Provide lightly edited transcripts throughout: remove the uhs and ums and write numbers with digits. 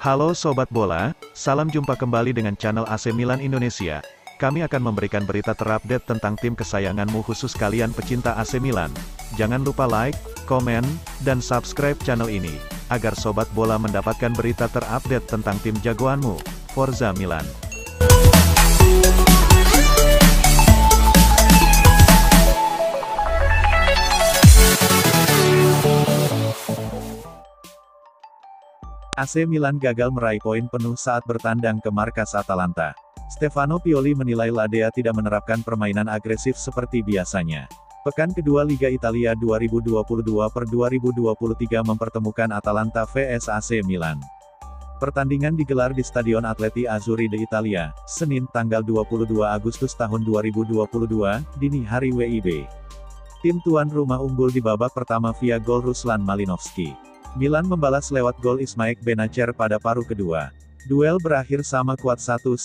Halo Sobat Bola, salam jumpa kembali dengan channel AC Milan Indonesia. Kami akan memberikan berita terupdate tentang tim kesayanganmu khusus kalian pecinta AC Milan. Jangan lupa like, komen, dan subscribe channel ini, agar Sobat Bola mendapatkan berita terupdate tentang tim jagoanmu, Forza Milan. AC Milan gagal meraih poin penuh saat bertandang ke markas Atalanta. Stefano Pioli menilai Ladea tidak menerapkan permainan agresif seperti biasanya. Pekan kedua Liga Italia 2022/2023 mempertemukan Atalanta vs AC Milan. Pertandingan digelar di Stadion Atleti Azzurri d'Italia, Senin tanggal 22 Agustus tahun 2022, dini hari WIB. Tim tuan rumah unggul di babak pertama via gol Ruslan Malinovskyi. Milan membalas lewat gol Ismaik Benacer pada paruh kedua. Duel berakhir sama kuat 1-1.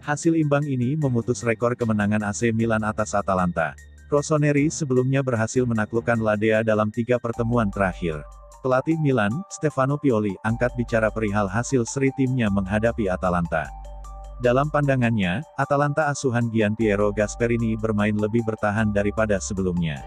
Hasil imbang ini memutus rekor kemenangan AC Milan atas Atalanta. Rossoneri sebelumnya berhasil menaklukkan Ladea dalam 3 pertemuan terakhir. Pelatih Milan, Stefano Pioli, angkat bicara perihal hasil seri timnya menghadapi Atalanta. Dalam pandangannya, Atalanta asuhan Gianpiero Gasperini bermain lebih bertahan daripada sebelumnya.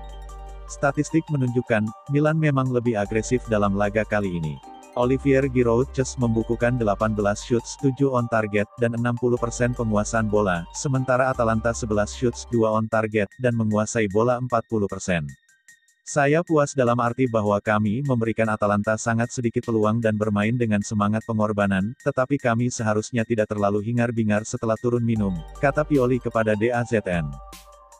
Statistik menunjukkan, Milan memang lebih agresif dalam laga kali ini. Olivier Giroud membukukan 18 shoot 7 on target dan 60% penguasaan bola, sementara Atalanta 11 shoot 2 on target dan menguasai bola 40%. Saya puas dalam arti bahwa kami memberikan Atalanta sangat sedikit peluang dan bermain dengan semangat pengorbanan, tetapi kami seharusnya tidak terlalu hingar-bingar setelah turun minum, kata Pioli kepada DAZN.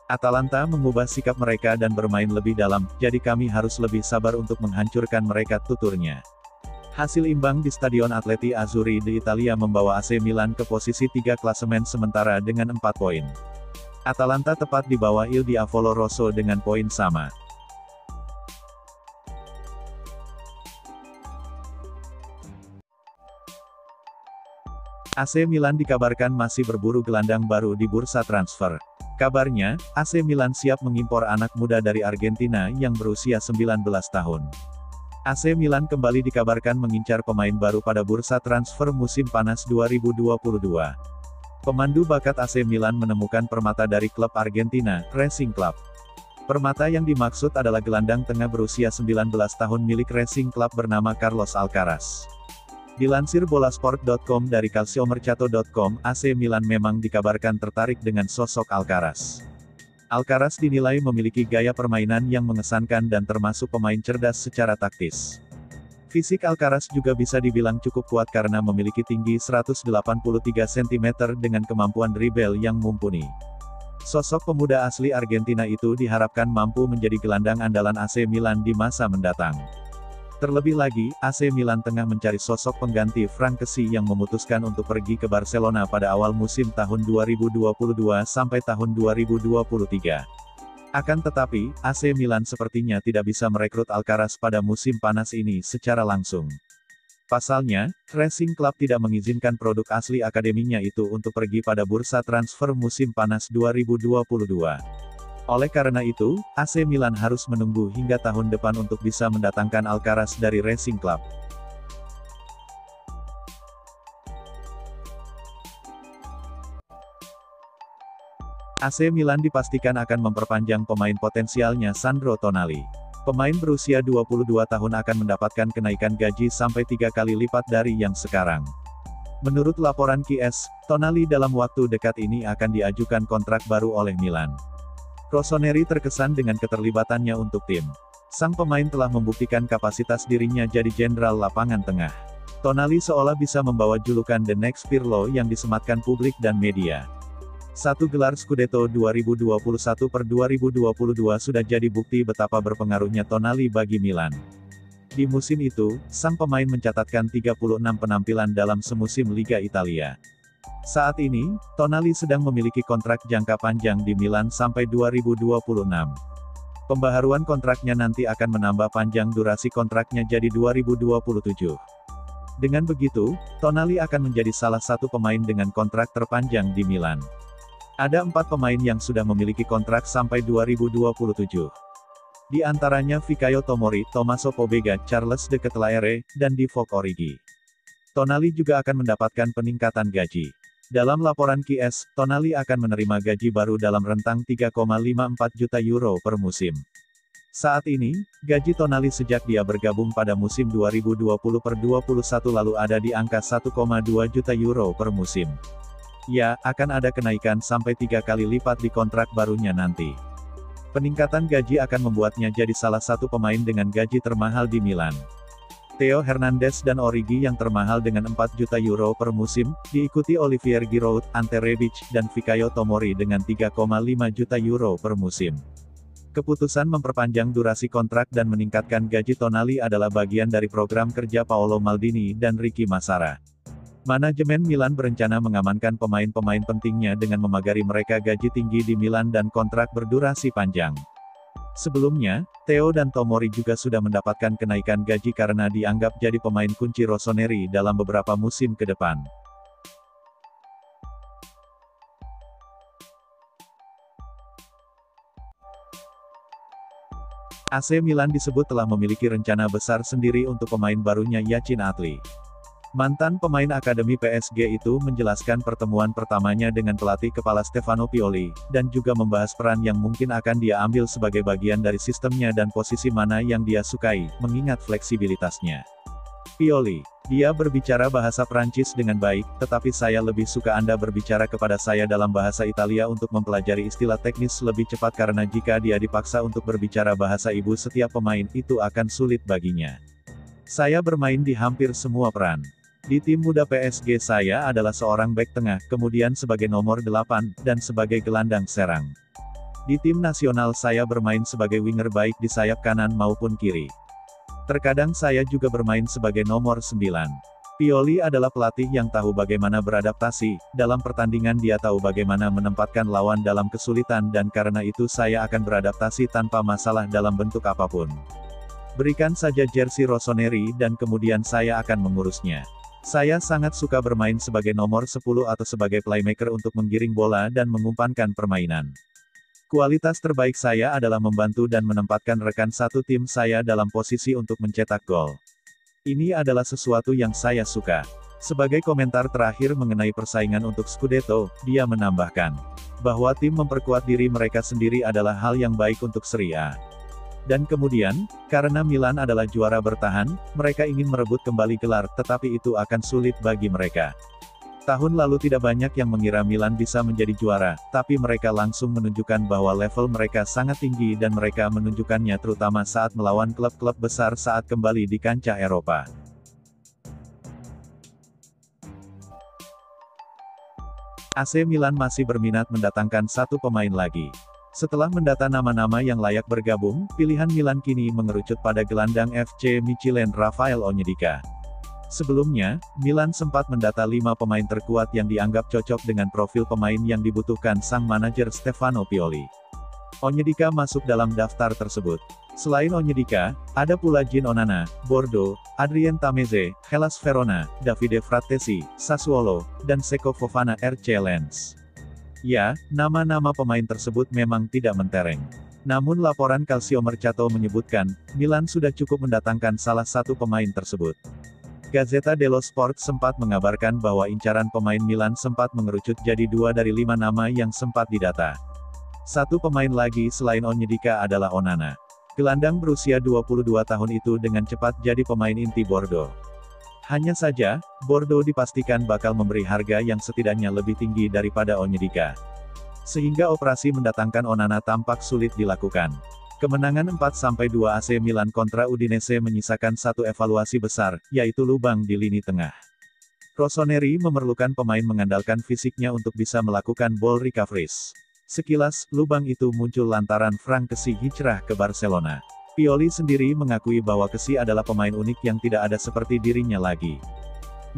Atalanta mengubah sikap mereka dan bermain lebih dalam, jadi kami harus lebih sabar untuk menghancurkan mereka, tuturnya. Hasil imbang di Stadion Atleti Azzurri d'Italia membawa AC Milan ke posisi 3 klasemen sementara dengan 4 poin. Atalanta tepat di bawah Il Diavolo Rosso dengan poin sama. AC Milan dikabarkan masih berburu gelandang baru di bursa transfer. Kabarnya, AC Milan siap mengimpor anak muda dari Argentina yang berusia 19 tahun. AC Milan kembali dikabarkan mengincar pemain baru pada bursa transfer musim panas 2022. Pemandu bakat AC Milan menemukan permata dari klub Argentina, Racing Club. Permata yang dimaksud adalah gelandang tengah berusia 19 tahun milik Racing Club bernama Carlos Alcaraz. Dilansir bolasport.com dari calciomercato.com, AC Milan memang dikabarkan tertarik dengan sosok Alcaraz. Alcaraz dinilai memiliki gaya permainan yang mengesankan dan termasuk pemain cerdas secara taktis. Fisik Alcaraz juga bisa dibilang cukup kuat karena memiliki tinggi 183 cm dengan kemampuan dribble yang mumpuni. Sosok pemuda asli Argentina itu diharapkan mampu menjadi gelandang andalan AC Milan di masa mendatang. Terlebih lagi, AC Milan tengah mencari sosok pengganti Frank Kessie yang memutuskan untuk pergi ke Barcelona pada awal musim tahun 2022 sampai tahun 2023. Akan tetapi, AC Milan sepertinya tidak bisa merekrut Alcaraz pada musim panas ini secara langsung. Pasalnya, Racing Club tidak mengizinkan produk asli akademinya itu untuk pergi pada bursa transfer musim panas 2022. Oleh karena itu, AC Milan harus menunggu hingga tahun depan untuk bisa mendatangkan Alcaraz dari Racing Club. AC Milan dipastikan akan memperpanjang pemain potensialnya Sandro Tonali. Pemain berusia 22 tahun akan mendapatkan kenaikan gaji sampai 3 kali lipat dari yang sekarang. Menurut laporan KIS, Tonali dalam waktu dekat ini akan diajukan kontrak baru oleh Milan. Rossoneri terkesan dengan keterlibatannya untuk tim. Sang pemain telah membuktikan kapasitas dirinya jadi jenderal lapangan tengah. Tonali seolah bisa membawa julukan The Next Pirlo yang disematkan publik dan media. Satu gelar Scudetto 2021/2022 sudah jadi bukti betapa berpengaruhnya Tonali bagi Milan. Di musim itu, sang pemain mencatatkan 36 penampilan dalam semusim Liga Italia. Saat ini, Tonali sedang memiliki kontrak jangka panjang di Milan sampai 2026. Pembaharuan kontraknya nanti akan menambah panjang durasi kontraknya jadi 2027. Dengan begitu, Tonali akan menjadi salah satu pemain dengan kontrak terpanjang di Milan. Ada 4 pemain yang sudah memiliki kontrak sampai 2027. Di antaranya Fikayo Tomori, Tommaso Pobega, Charles de Ketelaere, dan Divock Origi. Tonali juga akan mendapatkan peningkatan gaji. Dalam laporan QS, Tonali akan menerima gaji baru dalam rentang 3,54 juta euro per musim. Saat ini, gaji Tonali sejak dia bergabung pada musim 2020-21 lalu ada di angka 1,2 juta euro per musim. Ya, akan ada kenaikan sampai 3 kali lipat di kontrak barunya nanti. Peningkatan gaji akan membuatnya jadi salah satu pemain dengan gaji termahal di Milan. Theo Hernandez dan Origi yang termahal dengan 4 juta euro per musim, diikuti Olivier Giroud, Ante Rebic, dan Fikayo Tomori dengan 3,5 juta euro per musim. Keputusan memperpanjang durasi kontrak dan meningkatkan gaji Tonali adalah bagian dari program kerja Paolo Maldini dan Ricky Massara. Manajemen Milan berencana mengamankan pemain-pemain pentingnya dengan memagari mereka gaji tinggi di Milan dan kontrak berdurasi panjang. Sebelumnya, Theo dan Tomori juga sudah mendapatkan kenaikan gaji karena dianggap jadi pemain kunci Rossoneri dalam beberapa musim ke depan. AC Milan disebut telah memiliki rencana besar sendiri untuk pemain barunya Yacine Adli. Mantan pemain akademi PSG itu menjelaskan pertemuan pertamanya dengan pelatih kepala Stefano Pioli, dan juga membahas peran yang mungkin akan dia ambil sebagai bagian dari sistemnya dan posisi mana yang dia sukai, mengingat fleksibilitasnya. Pioli, dia berbicara bahasa Prancis dengan baik, tetapi saya lebih suka Anda berbicara kepada saya dalam bahasa Italia untuk mempelajari istilah teknis lebih cepat karena jika dia dipaksa untuk berbicara bahasa ibu setiap pemain itu akan sulit baginya. Saya bermain di hampir semua peran. Di tim muda PSG saya adalah seorang bek tengah, kemudian sebagai nomor 8, dan sebagai gelandang serang. Di tim nasional saya bermain sebagai winger baik di sayap kanan maupun kiri. Terkadang saya juga bermain sebagai nomor 9. Pioli adalah pelatih yang tahu bagaimana beradaptasi, dalam pertandingan dia tahu bagaimana menempatkan lawan dalam kesulitan dan karena itu saya akan beradaptasi tanpa masalah dalam bentuk apapun. Berikan saja jersey Rossoneri dan kemudian saya akan mengurusnya. Saya sangat suka bermain sebagai nomor 10 atau sebagai playmaker untuk menggiring bola dan mengumpankan permainan. Kualitas terbaik saya adalah membantu dan menempatkan rekan satu tim saya dalam posisi untuk mencetak gol. Ini adalah sesuatu yang saya suka. Sebagai komentar terakhir mengenai persaingan untuk Scudetto, dia menambahkan bahwa tim memperkuat diri mereka sendiri adalah hal yang baik untuk Serie A. Dan kemudian, karena Milan adalah juara bertahan, mereka ingin merebut kembali gelar, tetapi itu akan sulit bagi mereka. Tahun lalu tidak banyak yang mengira Milan bisa menjadi juara, tapi mereka langsung menunjukkan bahwa level mereka sangat tinggi dan mereka menunjukkannya terutama saat melawan klub-klub besar saat kembali di kancah Eropa. AC Milan masih berminat mendatangkan satu pemain lagi. Setelah mendata nama-nama yang layak bergabung, pilihan Milan kini mengerucut pada gelandang FC Michelin Rafael Onyedika. Sebelumnya, Milan sempat mendata 5 pemain terkuat yang dianggap cocok dengan profil pemain yang dibutuhkan sang manajer Stefano Pioli. Onyedika masuk dalam daftar tersebut. Selain Onyedika, ada pula Jean Onana, Bordeaux, Adrien Tameze, Hellas Verona, Davide Frattesi, Sassuolo, dan Seko Fofana RC Lens. Ya, nama-nama pemain tersebut memang tidak mentereng. Namun laporan Calcio Mercato menyebutkan, Milan sudah cukup mendatangkan salah satu pemain tersebut. Gazzetta dello Sport sempat mengabarkan bahwa incaran pemain Milan sempat mengerucut jadi 2 dari 5 nama yang sempat didata. Satu pemain lagi selain Onyedika adalah Onana. Gelandang berusia 22 tahun itu dengan cepat jadi pemain inti Bordeaux. Hanya saja, Bordeaux dipastikan bakal memberi harga yang setidaknya lebih tinggi daripada Onyedika. Sehingga operasi mendatangkan Onana tampak sulit dilakukan. Kemenangan 4-2 AC Milan kontra Udinese menyisakan satu evaluasi besar, yaitu lubang di lini tengah. Rossoneri memerlukan pemain mengandalkan fisiknya untuk bisa melakukan ball recoveries. Sekilas, lubang itu muncul lantaran Frank Kessie hijrah ke Barcelona. Pioli sendiri mengakui bahwa Kessie adalah pemain unik yang tidak ada seperti dirinya lagi.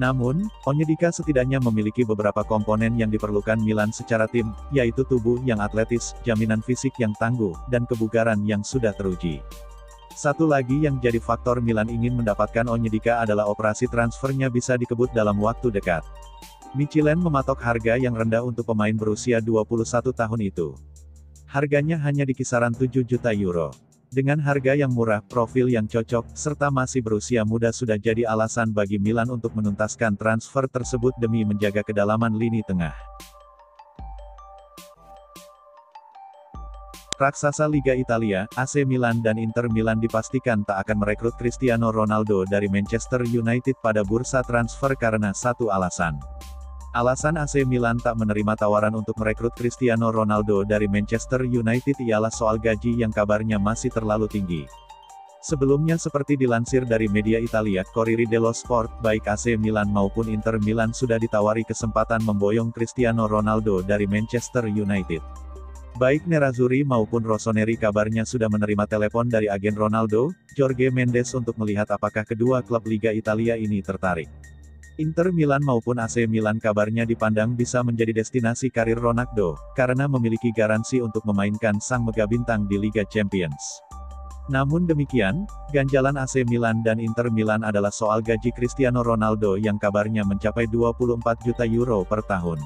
Namun, Onyedika setidaknya memiliki beberapa komponen yang diperlukan Milan secara tim, yaitu tubuh yang atletis, jaminan fisik yang tangguh, dan kebugaran yang sudah teruji. Satu lagi yang jadi faktor Milan ingin mendapatkan Onyedika adalah operasi transfernya bisa dikebut dalam waktu dekat. Michelin mematok harga yang rendah untuk pemain berusia 21 tahun itu. Harganya hanya di kisaran 7 juta euro. Dengan harga yang murah, profil yang cocok, serta masih berusia muda sudah jadi alasan bagi Milan untuk menuntaskan transfer tersebut demi menjaga kedalaman lini tengah. Raksasa Liga Italia, AC Milan dan Inter Milan dipastikan tak akan merekrut Cristiano Ronaldo dari Manchester United pada bursa transfer karena satu alasan. Alasan AC Milan tak menerima tawaran untuk merekrut Cristiano Ronaldo dari Manchester United ialah soal gaji yang kabarnya masih terlalu tinggi. Sebelumnya seperti dilansir dari media Italia, Corriere dello Sport, baik AC Milan maupun Inter Milan sudah ditawari kesempatan memboyong Cristiano Ronaldo dari Manchester United. Baik Nerazzurri maupun Rossoneri kabarnya sudah menerima telepon dari agen Ronaldo, Jorge Mendes untuk melihat apakah kedua klub Liga Italia ini tertarik. Inter Milan maupun AC Milan kabarnya dipandang bisa menjadi destinasi karir Ronaldo, karena memiliki garansi untuk memainkan sang megabintang di Liga Champions. Namun demikian, ganjalan AC Milan dan Inter Milan adalah soal gaji Cristiano Ronaldo yang kabarnya mencapai 24 juta euro per tahun.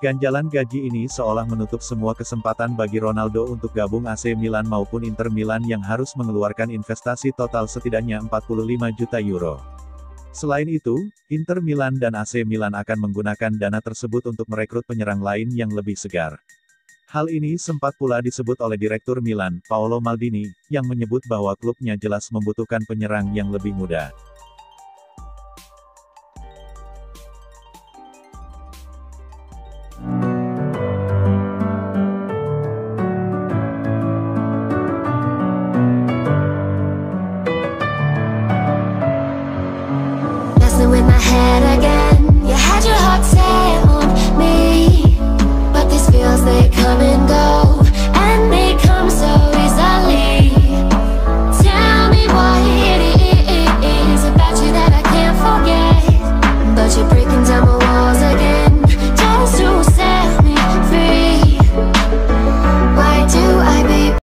Ganjalan gaji ini seolah menutup semua kesempatan bagi Ronaldo untuk gabung AC Milan maupun Inter Milan yang harus mengeluarkan investasi total setidaknya 45 juta euro. Selain itu, Inter Milan dan AC Milan akan menggunakan dana tersebut untuk merekrut penyerang lain yang lebih segar. Hal ini sempat pula disebut oleh Direktur Milan, Paolo Maldini, yang menyebut bahwa klubnya jelas membutuhkan penyerang yang lebih muda.